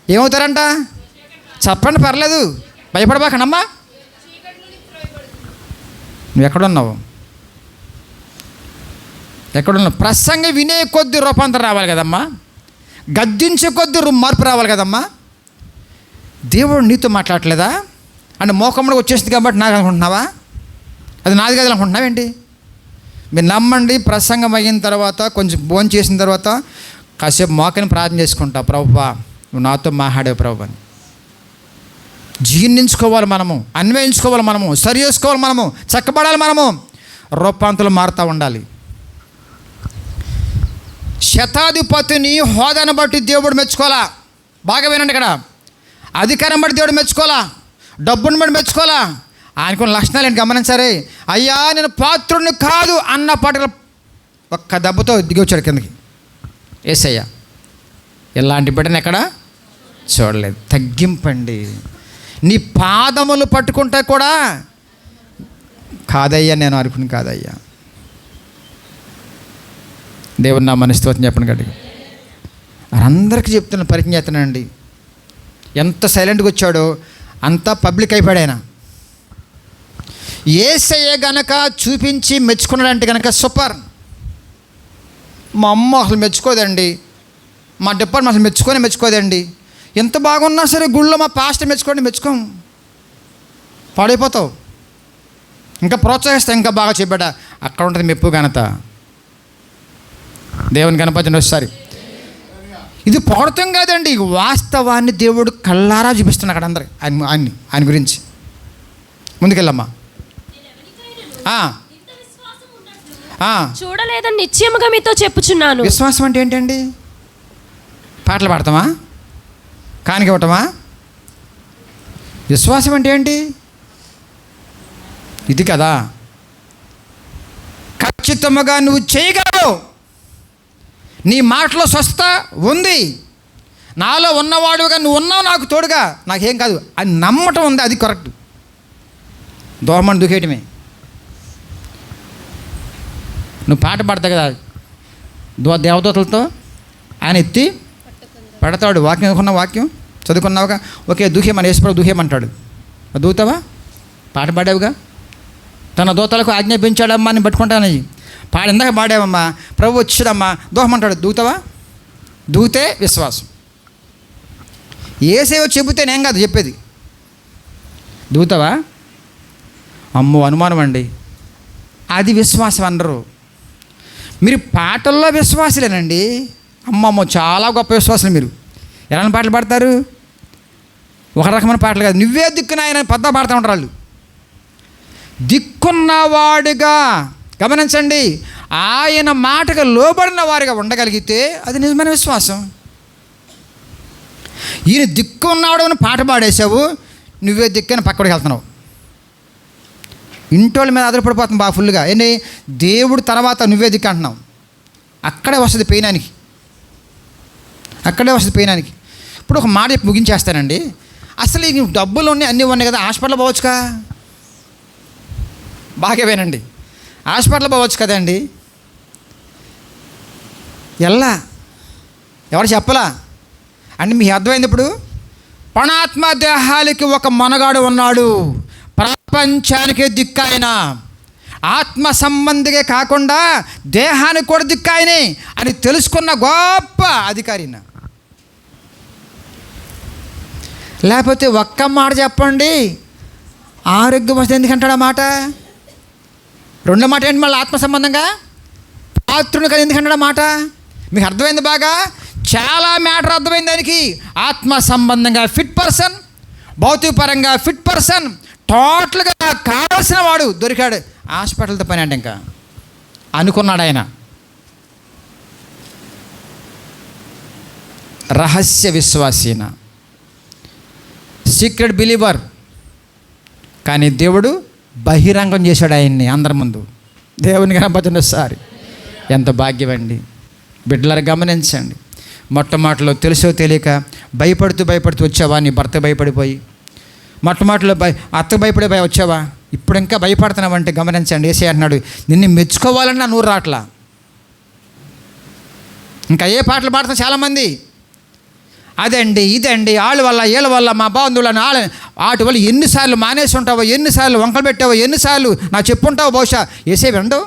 ఏమవుతారంట? చెప్పండి, పర్లేదు, భయపడబాకండమ్మా. నువ్వు ఎక్కడున్నావు? ప్రసంగం వినే కొద్ది రూపాంతరం రావాలి కదమ్మా, గద్దించే కొద్ది మార్పు రావాలి కదమ్మా. దేవుడు నీతో మాట్లాడట్లేదా? అంటే మోకమ్మడికి వచ్చేసింది కాబట్టి నాకు అనుకుంటున్నావా? అది నాది కాదు అనుకుంటున్నావేంటి? మీరు నమ్మండి, ప్రసంగం అయిన తర్వాత కొంచెం భోజనం చేసిన తర్వాత కాసేపు మోకని ప్రార్థన చేసుకుంటా, ప్రభువా నువ్వు నాతో మాట్లాడే ప్రభు అని. జీర్ణించుకోవాలి మనము, అన్వయించుకోవాలి మనము, సరి చేసుకోవాలి మనము, చక్కబడాలి మనము, రూపాంతరం మారుతూ ఉండాలి. శతాధిపతిని హోదాను బట్టి దేవుడు మెచ్చుకోవాలా. బాగా వినండి, ఇక్కడ అధికారం బట్టి దేవుడు మెచ్చుకోవాలా, డబ్బును బట్టి మెచ్చుకోవాలా. ఆయనకున్న లక్షణాలు ఏంటి గమనించారే? అయ్యా నేను పాత్రుడిని కాదు అన్న పాటలు ఒక్క దెబ్బతో దిగి వచ్చాడు కిందకి. యేసయ్య ఇలాంటి బిడ్డను ఎక్కడ చూడలేదు. తగ్గింపండి. నీ పాదములు పట్టుకుంటే కూడా కాదయ్యా, నేను అనుకుని కాదయ్యా. దేవుడు నా మనస్తోత్రం చెప్పండి గట్టిగా. అందరికీ చెప్తున్న పరిచయం చేస్తున్నానండి. ఎంత సైలెంట్గా వచ్చాడో అంతా పబ్లిక్ అయిపోయాడు ఆయన. యేసయ్య గనక చూపించి మెచ్చుకున్నాడంటే కనుక సూపర్. మా అమ్మ అసలు మెచ్చుకోదండి, మా డిపార్ట్మెంట్ అసలు మెచ్చుకోదండి. ఎంత బాగున్నా సరే గుళ్ళో మా పాస్టర్ మెచ్చుకోం, పాడైపోతావు. ఇంకా ప్రోత్సహిస్తా, ఇంకా బాగా చెప్పాడా, అక్కడ ఉంటుంది మెప్పు ఘనత. దేవుని గణపతిని ఒకసారి. ఇది పాడతాం కాదండి, వాస్తవాన్ని దేవుడు కళ్ళారా చూపిస్తున్నాడు అక్కడ అందరికి ఆయన గురించి. ముందుకెళ్ళమ్మా. చూడలేదని నిశ్చయముగా మీతో చెప్పుచున్నాను. విశ్వాసం అంటే ఏంటండి? పాటలు పాడతామా? కానుక ఇవ్వటమా? విశ్వాసం అంటే ఏంటి? ఇది కదా. ఖచ్చితంగా నువ్వు చేయగలవు, నీ మాటలో స్వస్థత ఉంది, నాలో ఉన్నవాడుగా నువ్వు ఉన్నావు, నాకు తోడుగా, నాకేం కాదు అని నమ్మటం ఉంది. అది కరెక్ట్. దోమని దూకేయటమే. నువ్వు పాట పాడతావు కదా దేవదూతలతో, ఆయన ఎత్తి పడతాడు. వాక్యం చదువుకున్నావుగా, ఓకే దూహేమని యేసుప్రభు దూహేమంటాడు, దూతావా? పాట పాడావుగా, తన దూతలకు ఆజ్ఞాపించాడమ్మా అని పట్టుకుంటానని పాడి ఇందాక పాడావమ్మా, ప్రభు వచ్చాడమ్మా దూహమంటాడు, దూతావా? దూతే విశ్వాసం. ఏసేవో చెబితే నేను కాదు చెప్పేది, దూతావా? అమ్మో అనుమానం అండి, అది విశ్వాసం అనరు. మీరు పాటల్లో విశ్వాసులేనండి. అమ్మమ్మో చాలా గొప్ప విశ్వాసులు మీరు. ఎలాంటి పాటలు పాడతారు? ఒక రకమైన పాటలు కాదు, నువ్వే దిక్కున ఆయన పద్దా పాడుతూ ఉంటారు వాళ్ళు. దిక్కున్నవాడుగా గమనించండి, ఆయన మాటకు లోబడిన వారిగా ఉండగలిగితే అది నిజమైన విశ్వాసం. ఈయన దిక్కున్నాడు అని పాట పాడేసావు, నువ్వే దిక్కని పక్కడికి వెళ్తున్నావు. ఇంటోళ్ళ మీద ఆధారపడిపోతుంది బాగా ఫుల్గా. ఏంటి దేవుడు తర్వాత నువ్వే దిక్కు అంటున్నావు. అక్కడే వస్తుంది పెయినానికి. ఇప్పుడు ఒక మాట చెప్పి ముగించేస్తానండి. అసలు ఈ డబ్బులు ఉన్నాయి, అన్నీ ఉన్నాయి కదా, హాస్పిటల్ పోవచ్చుగా. బాగా వినండి, హాస్పిటల్ పోవచ్చు కదండి. ఎవరు చెప్పలా అంటే మీకు అర్థమైంది. ఇప్పుడు పణాత్మ దేహాలకి ఒక మనగాడు ఉన్నాడు, ప్రపంచానికే దిక్కాయన, ఆత్మ సంబంధిగా కాకుండా దేహానికి కూడా దిక్కాయనే అని తెలుసుకున్న గొప్ప అధికారి. లేకపోతే ఒక్క మాట చెప్పండి, ఆరోగ్యం వస్తే ఎందుకంటాడు ఆ మాట? రెండో మాట ఏంటి మళ్ళీ? ఆత్మ సంబంధంగా పాత్రుని కదా ఎందుకంటాడు ఆ మాట? మీకు అర్థమైంది బాగా, చాలా మ్యాటర్ అర్థమైంది దానికి. ఆత్మ సంబంధంగా ఫిట్ పర్సన్, భౌతికపరంగా ఫిట్ పర్సన్, టోటల్గా కావాల్సిన వాడు దొరికాడు. హాస్పిటల్తో పని అంటే ఇంకా అనుకున్నాడు ఆయన. రహస్య విశ్వాసీన, సీక్రెట్ బిలీవర్. కానీ దేవుడు బహిరంగం చేశాడు ఆయన్ని అందరి ముందు. దేవుని కనపడుతున్న సారి ఎంత భాగ్యం అండి. బిడ్డలారా గమనించండి. మొట్టమొదటిలో తెలుసో తెలియక భయపడుతూ వచ్చావా? నీ భర్త భయపడిపోయి మొట్టమొదటిలో అత్త భయపడిపోయి వచ్చావా? ఇప్పుడు ఇంకా భయపడుతున్నావంటే గమనించండి. యేసయ్య అంటున్నాడు, నిన్ను మెచ్చుకోవాలన్నా నూరు రాట్లా. ఇంకా ఏ పాటలు పాడుతున్నా చాలామంది, అదండి ఇదండి, వాళ్ళ వల్ల వీళ్ళ వల్ల, మా బంధువులను వాటి వల్ల ఎన్నిసార్లు మానేసి ఉంటావో, ఎన్నిసార్లు వంకలు పెట్టావో, ఎన్నిసార్లు నా చెప్పుంటావో. బహుశా యేసయ్య వినడు.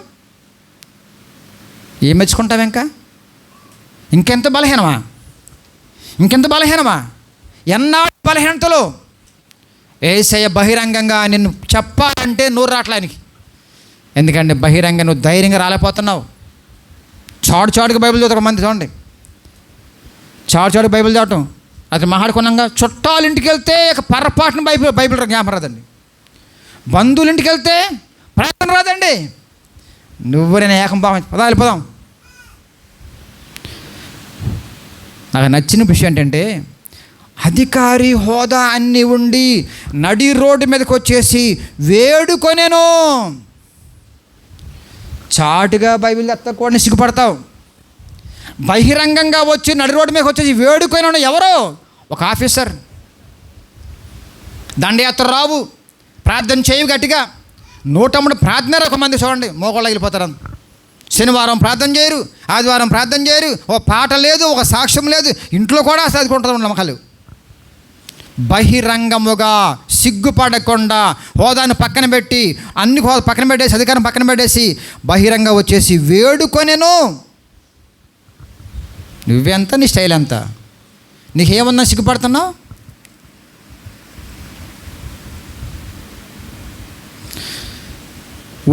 ఏం మెచ్చుకుంటావు? ఇంకెంత బలహీనమా? ఎన్నాడు బలహీనతలు. యేసయ్య బహిరంగంగా నిన్ను చెప్పాలంటే నూరు రావట్లానికి. ఎందుకంటే బహిరంగ నువ్వు ధైర్యంగా రాలేకపోతున్నావు. చాటుగా బైబిల్ చదువుతారు మంది. చూడండి, చాటు బైబిల్ చదవటం అది మాట్లాడుకున్నాగా. చుట్టాలు ఇంటికి వెళ్తే పొరపాటున బైబిల్ జ్ఞాపకం రాదండి. బంధువులు ఇంటికి వెళ్తే ప్రయత్నం రాదండి. నువ్వు నేను ఏకం వెళ్ళిపోదాం. నాకు నచ్చిన విషయం ఏంటంటే, అధికారి హోదా అన్నీ ఉండి నడి రోడ్డు మీదకి వచ్చేసి వేడుకొనేను. చాటుగా బైబిల్ ఎత్తకూడని సిగ్గుపడతావు. బహిరంగంగా వచ్చి నడి రోడ్డు మీదకి వచ్చేసి వేడుకొనేను ఎవరో? ఒక ఆఫీసర్. దండయాత్ర రావు, ప్రార్థన చేయవు గట్టిగా. 103 ప్రార్థన. ఒక మంది చూడండి మోగోళ్ళ వెళ్ళిపోతారు. శనివారం ప్రార్థన చేయరు, ఆదివారం ప్రార్థన చేయరు, ఒక పాట లేదు, ఒక సాక్ష్యం లేదు, ఇంట్లో కూడా చదువుకుంటారు నమ్మకాలు. బహిరంగముగా సిగ్గుపడకుండా హోదాను పక్కన పెట్టి అన్ని పక్కన పెట్టేసి అధికారం పక్కన పెట్టేసి బహిరంగ వచ్చేసి వేడుకొనేను. నువ్వెంత, నీ స్టైల్ ఎంత? నీకేమన్నా సిగ్గుపడుతున్నావు?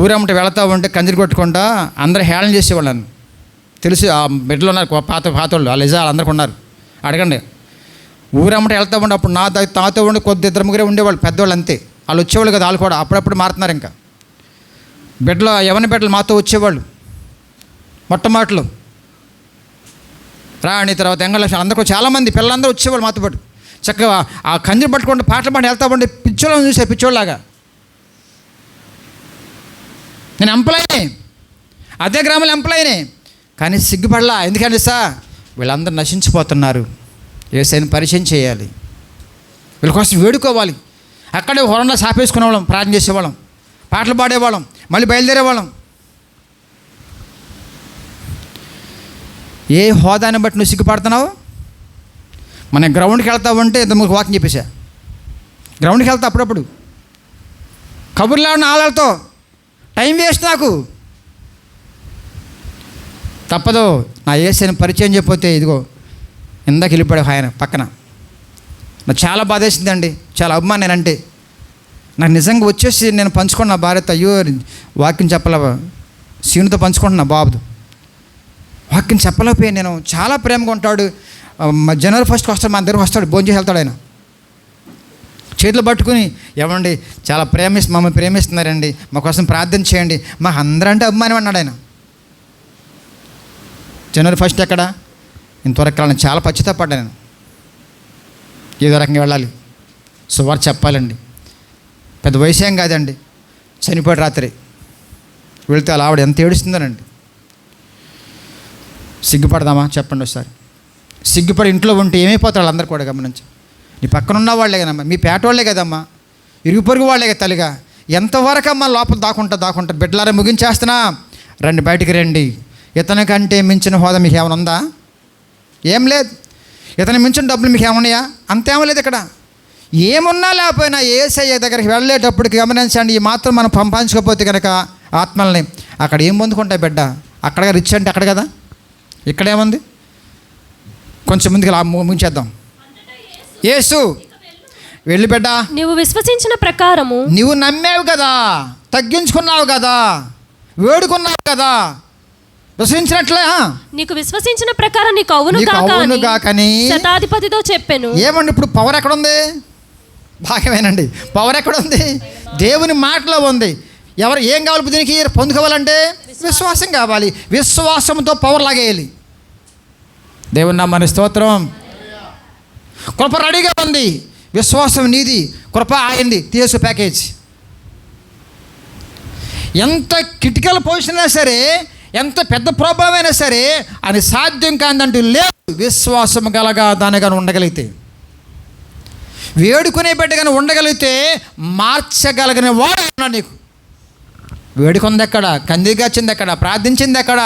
ఊరమ్మటి వెళతా ఉంటే కందిరి కొట్టకుండా అందరూ హేళన చేసేవాళ్ళని తెలుసు. ఆ బిడ్డలు ఉన్నారు, పాతోళ్ళు, వాళ్ళు నిజాలు అందరికి ఉన్నారు. అడగండి. ఊరమ్మటి వెళ్తా ఉండే అప్పుడు నాతో ఉండి కొద్ది 2-3 ఉండేవాళ్ళు, పెద్దవాళ్ళు అంతే. వాళ్ళు వచ్చేవాళ్ళు కదా, వాళ్ళు కూడా అప్పుడప్పుడు మారుతున్నారు. ఇంకా బిడ్డలు, యవన బిడ్డలు మాతో వచ్చేవాళ్ళు. మొట్టమొదటిలో రాణి, తర్వాత ఎంగళ అందరూ చాలామంది పిల్లలందరూ వచ్చేవాళ్ళు మాతో పాటు. చక్కగా ఆ కందిరి పట్టుకుంటే పాటలు పాడి వెళ్తా ఉండే పిచ్చోళ్ళని చూసే, పిచ్చోళ్ళలాగా. నేను ఎంప్లాయీనే, అదే గ్రామంలో ఎంప్లాయీనే, కానీ సిగ్గుపడలా. ఎందుకంటే వీళ్ళందరూ నశించిపోతున్నారు. యేసయ్యని పరిచయం చేయాలి, వీళ్ళ కోసం వేడుకోవాలి. అక్కడే హోరంలో సాపేసుకునేవాళ్ళం, ప్రార్థన చేసేవాళ్ళం, పాటలు పాడేవాళ్ళం, మళ్ళీ బయలుదేరేవాళ్ళం. ఏ హోదాని బట్టి నువ్వు సిగ్గుపడుతున్నావు? మన గ్రౌండ్కి వెళ్తా ఉంటే ఇంతకు వాకింగ్ చెప్పేసా. గ్రౌండ్కి వెళ్తా అప్పుడప్పుడు కబుర్లు ఆళ్ళతో టైం వేస్ట్. నాకు తప్పదు. నా యేసయ్యని పరిచయం చెప్పితే ఇదిగో ఇందాక వెళ్ళిపోయాడు ఆయన పక్కన. నాకు చాలా బాధేసిందండి, చాలా అభిమానం నేనంటే. నాకు నిజంగా వచ్చేసి నేను పంచుకున్న భార్యతో, అయ్యో వాక్యం చెప్పలే, సీనుతో పంచుకుంటున్నా, బాబుతో వాక్యం చెప్పలేకపోయాను. నేను చాలా ప్రేమగా ఉంటాడు. జనవరి 1st వస్తాడు, మన దగ్గరకు వస్తాడు, భోజనం చేసి వెళ్తాడు. ఆయన చేతులు పట్టుకుని, ఏమండి చాలా మమ్మల్ని ప్రేమిస్తున్నారండి, మా కోసం ప్రార్థన చేయండి, మాకు అందరంటే అభిమానం అన్నాడు ఆయన. జనవరి 1st ఎక్కడ? ఇంతవరకు వెళ్ళాలని చాలా పశ్చాత్తాపడ్డా నేను. ఏదో రకంగా వెళ్ళాలి, సువార్త చెప్పాలండి. పెద్ద వయసు ఏం కాదండి, చనిపోయాడు రాత్రి. వెళితే అలా ఆవిడ ఎంత ఏడుస్తుందోనండి. సిగ్గుపడదామా చెప్పండి ఒకసారి? సిగ్గుపడి ఇంట్లో ఉంటే ఏమైపోతారు వాళ్ళందరూ కూడా. గమనించి, నీ పక్కన ఉన్న వాళ్ళే కదమ్మా, మీ పేట వాళ్ళే కదమ్మా, ఇరుగు పొరుగు వాళ్ళే కదా తల్లిగా. ఎంతవరకు అమ్మా లోపల దాక్కుంటా. బిడ్డలారా ముగించేస్తున్నా, రండి, బయటికి రండి. ఇతని కంటే మించిన హోదా మీకు ఏమైనా ఉందా? ఏం లేదు. ఇతని మించిన డబ్బులు మీకు ఏమన్నాయా? అంతేమో లేదు. ఇక్కడ ఏమున్నా లేకపోయినా యేసయ్య దగ్గరికి వెళ్ళేటప్పటికి గమనించండి, ఈ మాత్రం మనం పంపించకపోతే కనుక ఆత్మల్ని అక్కడ ఏం పొందుకుంటాయి బిడ్డ? అక్కడ రిచ్ అంటే అక్కడ కదా, ఇక్కడేముంది? కొంచెం ముందుకు ముగించేద్దాం. యేసు వెళ్ళి బిడ్డ, నువ్వు విశ్వసించిన ప్రకారము, నువ్వు నమ్మావు కదా, తగ్గించుకున్నావు కదా, వేడుకున్నావు కదా, విశ్వసించినట్లే. నీకు విశ్వసించిన ప్రకారం నీకు అవును కాకని శతాధిపతితో చెప్పాను. ఏమండి ఇప్పుడు పవర్ ఎక్కడుంది? భాగ్యమేనండి. పవర్ ఎక్కడుంది? దేవుని మాటలో ఉంది. ఎవరు ఏం కావాలి దీనికి పొందుకోవాలంటే విశ్వాసం కావాలి. విశ్వాసంతో పవర్ లాగేయాలి. దేవుని నామమున స్తోత్రం. కృప రెడీగా ఉంది, విశ్వాసం నీది, కృప ఆయనది. తీసు ప్యాకేజ్. ఎంత క్రిటికల్ పొజిషన్ అయినా సరే, ఎంత పెద్ద ప్రాబ్లం అయినా సరే, అది సాధ్యం కాదంటూ లేదు. విశ్వాసం కలగా దానిగా ఉండగలిగితే, వేడుకునే బిడ్డగానే ఉండగలిగితే మార్చగలిగిన వాడు ఉన్నాడు నీకు. వేడుకుంది ఎక్కడ, కందిగా వచ్చింది ఎక్కడ, ప్రార్థించింది ఎక్కడ?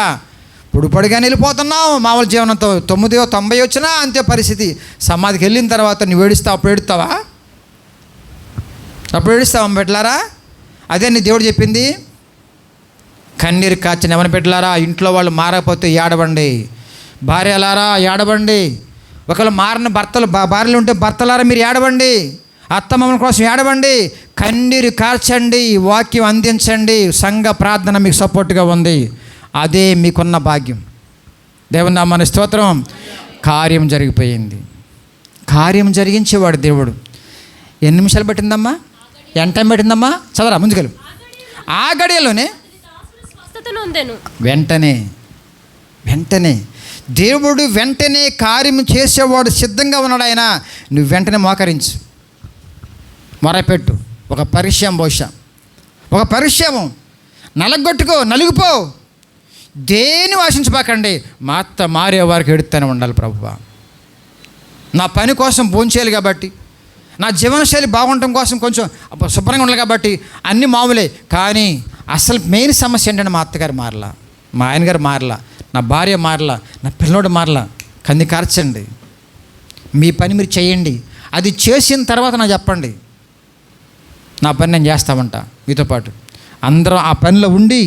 పొడిగానే వెళ్ళిపోతున్నావు మామూలు జీవనంతో. 90 వచ్చినా అంతే పరిస్థితి. సమాధికి వెళ్ళిన తర్వాత నువ్వు ఏడుస్తావు, అప్పుడు ఏడుస్తావా? అప్పుడు ఏడుస్తావా బిడ్డలారా? అదే నీ దేవుడు చెప్పింది. కన్నీరు కాచిన ఎవరిని బిడ్డలారా? ఇంట్లో వాళ్ళు మారకపోతే ఏడవండి. భార్యలారా ఏడవండి. ఒకవేళ మారిన భార్యలు ఉంటే భర్తలారా మీరు ఏడవండి. అత్తమామల కోసం ఏడవండి. కన్నీరు కార్చండి, వాక్యం అందించండి. సంఘ ప్రార్థన మీకు సపోర్ట్గా ఉంది. అదే మీకున్న భాగ్యం. దేవుని నామానికి స్తోత్రం. కార్యం జరిగిపోయింది. కార్యం జరిగించేవాడు దేవుడు. ఎన్ని నిమిషాలు పెట్టిందమ్మా? ఎంత టైం పెట్టిందమ్మా? చదవరా ముందుకెళ్ళు. ఆ గడియలోనే వెంటనే దేవుడు వెంటనే కార్యం చేసేవాడు సిద్ధంగా ఉన్నాడు. ఆయన నువ్వు వెంటనే మోకరించు, మొరపెట్టు. ఒక పరిశ్రమ నలగొట్టుకో, నలిగిపో. దేని ఆశించబాకండి. మా అత్త మారే వారికి ఎడుతూనే ఉండాలి. ప్రభువా, నా పని కోసం భోంచేయాలి కాబట్టి, నా జీవనశైలి బాగుండటం కోసం కొంచెం శుభ్రంగా ఉండాలి కాబట్టి అన్నీ మామూలే. కానీ అసలు మెయిన్ సమస్య ఏంటంటే మా అత్తగారు మారలా, మా ఆయనగారు మారలా, నా భార్య మారలా, నా పిల్లోడు మారలా. కంది కార్చండి, మీ పని మీరు చేయండి. అది చేసిన తర్వాత నాకు చెప్పండి, నా పని నేను చేస్తామంట మీతో పాటు. అందరం ఆ పనిలో ఉండి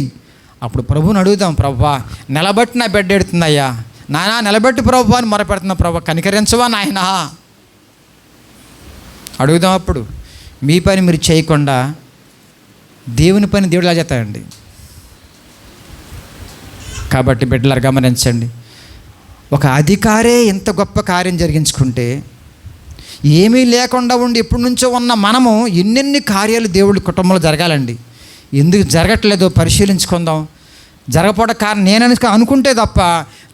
అప్పుడు ప్రభువుని అడుగుదాం. ప్రభువా, నిలబెట్టి నా బిడ్డ ఎడుతుందయ్యా, నాయనా నిలబెట్టి ప్రభువా అని మొరపెడుతున్నా. ప్రభువా కనికరించవా నాయనా అడుగుదాం. అప్పుడు మీ పని మీరు చేయకుండా దేవుని పని దేవుడు ఎలా చేస్తాడండి? కాబట్టి బిడ్డలారు గమనించండి. ఒక అధికారే ఇంత గొప్ప కార్యం జరిగించుకుంటే, ఏమీ లేకుండా ఉండి ఎప్పటి నుంచో ఉన్న మనము ఎన్నెన్ని కార్యాలు దేవుడి కుటుంబంలో జరగాలండి. ఎందుకు జరగట్లేదో పరిశీలించుకుందాం. జరగపోవడం కారణం నేనని అనుకుంటే తప్ప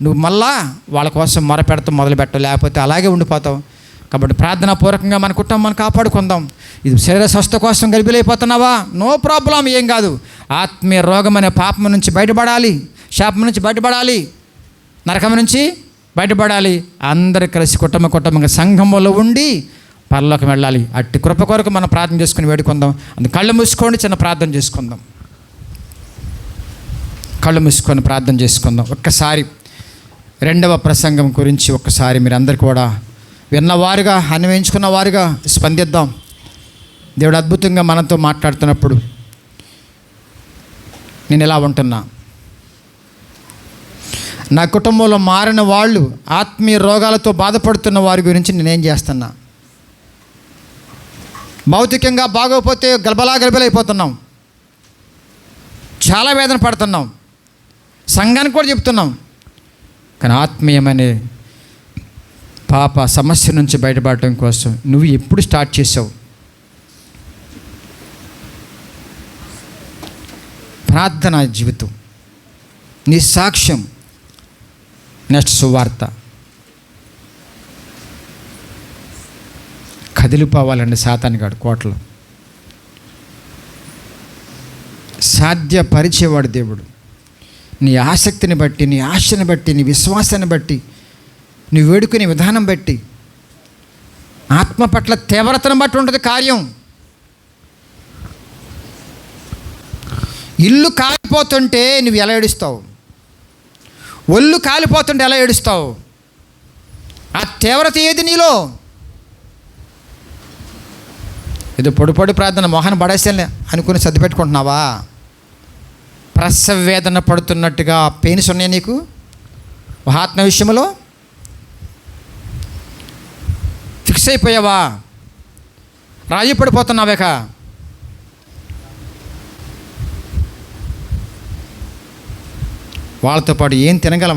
నువ్వు మళ్ళా వాళ్ళ కోసం మొరపెడతాం మొదలుపెట్టవు, లేకపోతే అలాగే ఉండిపోతావు. కాబట్టి ప్రార్థనాపూర్వకంగా మన కుటుంబాన్ని కాపాడుకుందాం. ఇది శరీర స్వస్థ కోసం గలిబిలైపోతున్నావా? నో ప్రాబ్లం, ఏం కాదు. ఆత్మీయ రోగం అనే పాపం నుంచి బయటపడాలి, శాపం నుంచి బయటపడాలి, నరకం నుంచి బయటపడాలి. అందరూ కలిసి కుటుంబంగా సంఘంలో ఉండి పరలోకం వెళ్ళాలి. అట్టి కృప కొరకు మనం ప్రార్థన చేసుకుని వేడుకుందాం. అందుకు కళ్ళు మూసుకోండి, చిన్న ప్రార్థన చేసుకుందాం. కళ్ళు మూసుకొని ప్రార్థన చేసుకుందాం. ఒక్కసారి రెండవ ప్రసంగం గురించి ఒక్కసారి మీరు అందరు కూడా విన్నవారుగా, అన్వయించుకున్న వారుగా స్పందిద్దాం. దేవుడు అద్భుతంగా మనతో మాట్లాడుతున్నప్పుడు నేను ఎలా ఉంటున్నా, నా కుటుంబంలో మారిన వాళ్ళు, ఆత్మీయ రోగాలతో బాధపడుతున్న వారి గురించి నేనేం చేస్తున్నా? భౌతికంగా బాగోకపోతే గలబలైపోతున్నాం, చాలా వేదన పడుతున్నాం, సంఘానికి కూడా చెప్తున్నాం. కానీ ఆత్మీయమనే పాప సమస్య నుంచి బయటపడటం కోసం నువ్వు ఎప్పుడు స్టార్ట్ చేసావు? ప్రార్థనా జీవితం, నీ సాక్ష్యం, నెక్స్ట్ సువార్త. కదిలిపోవాలండి సాతానుగాడు కోటలో. సాధ్యపరిచేవాడు దేవుడు. నీ ఆసక్తిని బట్టి, నీ ఆశని బట్టి, నీ విశ్వాసాన్ని బట్టి, నీ వేడుకునే విధానం బట్టి, ఆత్మ పట్ల తీవ్రతను బట్టి ఉంటుంది కార్యం. ఇల్లు కాలిపోతుంటే నువ్వు ఎలా ఏడుస్తావు? ఒళ్ళు కాలిపోతుంటే ఎలా ఏడుస్తావు? ఆ తీవ్రత ఏది నీలో? ఇది పొడి ప్రార్థన మొహాన్ని పడేసేలే అనుకుని సర్ది పెట్టుకుంటున్నావా? ప్రసవ వేదన పడుతున్నట్టుగా పెయిన్స్ ఉన్నాయి నీకు ఆత్మ విషయంలో? ఫిక్స్ అయిపోయావా? రాజీ పడిపోతున్నావేక? వాళ్ళతో పాటు ఏం తినగలం?